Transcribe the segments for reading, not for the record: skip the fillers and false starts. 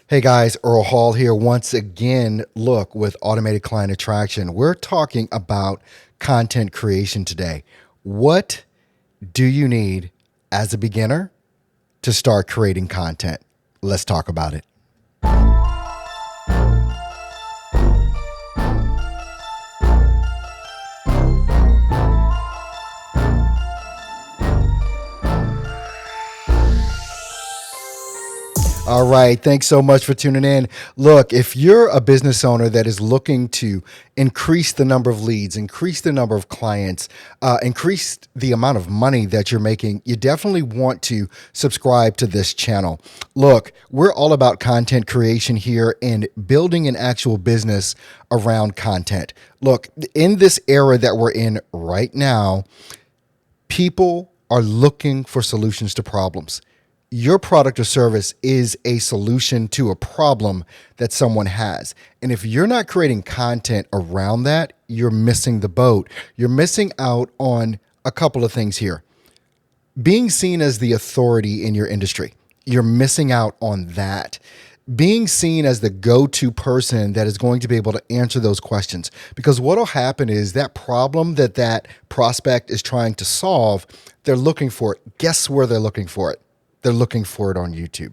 Hey guys, Earl Hall here once again. Look, with Automated Client Attraction, we're talking about content creation today. What do you need as a beginner to start creating content? Let's talk about it. All right. Thanks so much for tuning in. Look, if you're a business owner that is looking to increase the number of leads, increase the number of clients, increase the amount of money that you're making, you definitely want to subscribe to this channel. Look, we're all about content creation here and building an actual business around content. Look, in this era that we're in right now, people are looking for solutions to problems. Your product or service is a solution to a problem that someone has. And if you're not creating content around that, you're missing the boat. You're missing out on a couple of things here. Being seen as the authority in your industry, you're missing out on that. Being seen as the go-to person that is going to be able to answer those questions. Because what will happen is that problem that prospect is trying to solve, they're looking for it. Guess where they're looking for it? They're looking for it on YouTube.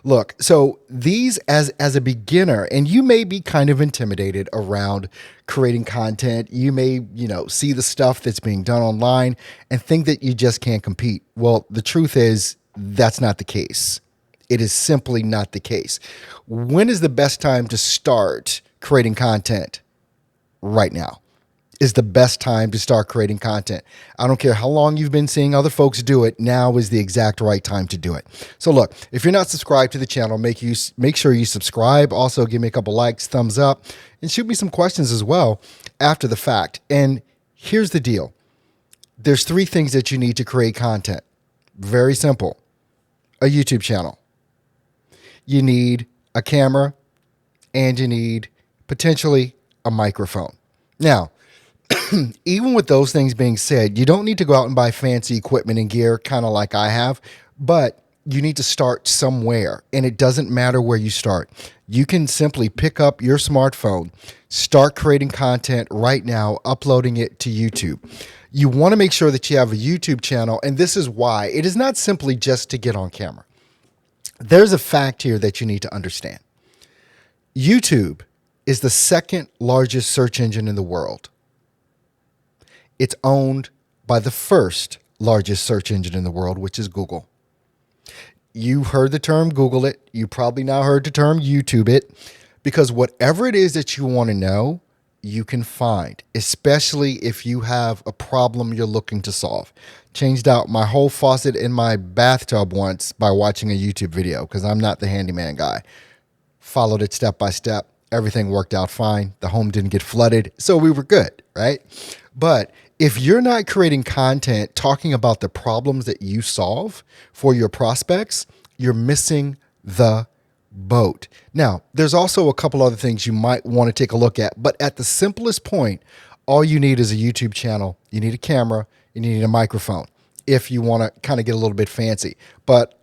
Look, so these as a beginner, and you may be kind of intimidated around creating content. You may, see the stuff that's being done online and think that you just can't compete. Well, the truth is that's not the case. It is simply not the case. When is the best time to start creating content? Right now is the best time to start creating content. I don't care how long you've been seeing other folks do it. Now is the exact right time to do it. So look, if you're not subscribed to the channel, make sure you subscribe. Also give me a couple likes, thumbs up, and shoot me some questions as well after the fact. And here's the deal. There's three things that you need to create content. Very simple. A YouTube channel. You need a camera, and you need potentially a microphone. Now, even with those things being said, you don't need to go out and buy fancy equipment and gear, kind of like I have, but you need to start somewhere, and it doesn't matter where you start. You can simply pick up your smartphone, start creating content right now, uploading it to YouTube. You want to make sure that you have a YouTube channel, and this is why. It is not simply just to get on camera. There's a fact here that you need to understand. YouTube is the second largest search engine in the world. It's owned by the first largest search engine in the world, which is Google. You heard the term Google it. You probably now heard the term YouTube it, because whatever it is that you want to know, you can find, especially if you have a problem you're looking to solve. Changed out my whole faucet in my bathtub once by watching a YouTube video because I'm not the handyman guy. Followed it step by step. Everything worked out fine. The home didn't get flooded, so we were good, right? But if you're not creating content talking about the problems that you solve for your prospects, you're missing the boat. Now, there's also a couple other things you might want to take a look at, but at the simplest point, all you need is a YouTube channel. You need a camera, and you need a microphone if you want to kind of get a little bit fancy. But,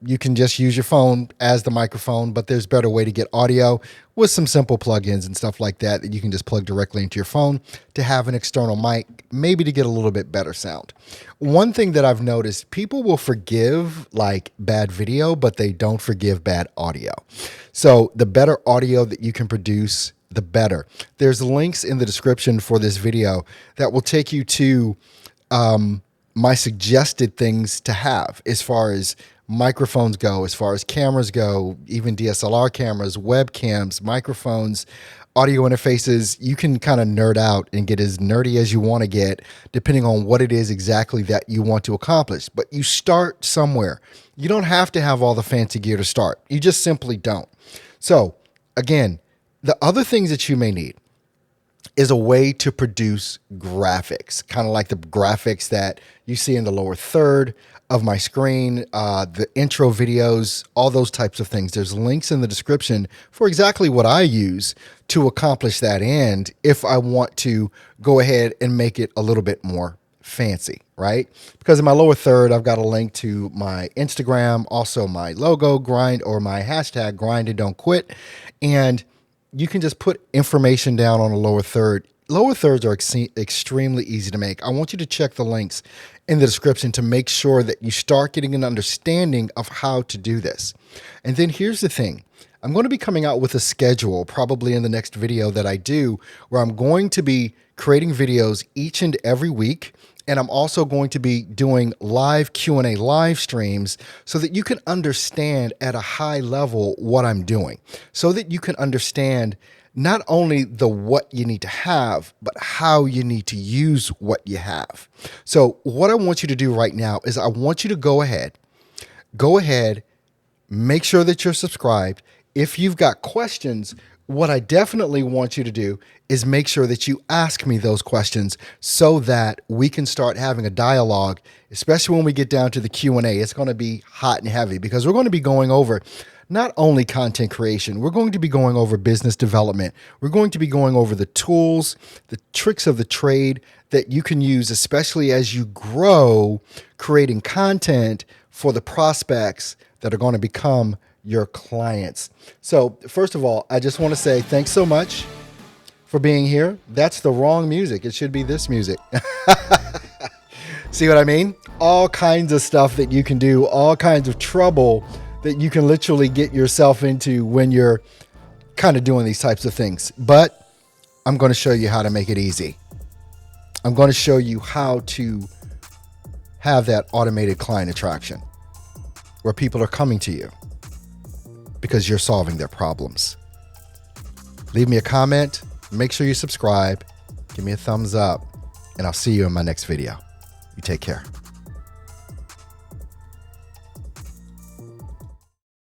you can just use your phone as the microphone, but there's a better way to get audio with some simple plugins and stuff like that you can just plug directly into your phone to have an external mic, maybe to get a little bit better sound. One thing that I've noticed, people will forgive like bad video, but they don't forgive bad audio. So the better audio that you can produce, the better. There's links in the description for this video that will take you to my suggested things to have as far as microphones go, as far as cameras go, even DSLR cameras, webcams, microphones, audio interfaces. You can kind of nerd out and get as nerdy as you want to get, depending on what it is exactly that you want to accomplish. But you start somewhere. You don't have to have all the fancy gear to start. You just simply don't. So again, the other things that you may need is a way to produce graphics, kind of like the graphics that you see in the lower third of my screen, the intro videos, all those types of things. There's links in the description for exactly what I use to accomplish that end if I want to go ahead and make it a little bit more fancy, right? Because in my lower third, I've got a link to my Instagram, also my logo, grind, or my hashtag grind and don't quit. And you can just put information down on the lower third. Lower thirds are extremely easy to make. I want you to check the links in the description to make sure that you start getting an understanding of how to do this. And then here's the thing. I'm going to be coming out with a schedule probably in the next video that I do, where I'm going to be creating videos each and every week. And I'm also going to be doing live Q&A live streams so that you can understand at a high level what I'm doing, so that you can understand not only the what you need to have, but how you need to use what you have. So what I want you to do right now is I want you to go ahead, make sure that you're subscribed. If you've got questions, what I definitely want you to do is make sure that you ask me those questions so that we can start having a dialogue, especially when we get down to the Q&A. It's going to be hot and heavy because we're going to be going over not only content creation, we're going to be going over business development. We're going to be going over the tools, the tricks of the trade that you can use, especially as you grow, creating content for the prospects that are going to become your clients. So first of all, I just want to say thanks so much for being here. That's the wrong music. It should be this music. See what I mean? All kinds of stuff that you can do, all kinds of trouble that you can literally get yourself into when you're kind of doing these types of things. But I'm going to show you how to make it easy. I'm going to show you how to have that automated client attraction where people are coming to you because you're solving their problems. Leave me a comment. Make sure you subscribe. Give me a thumbs up. And I'll see you in my next video. You take care.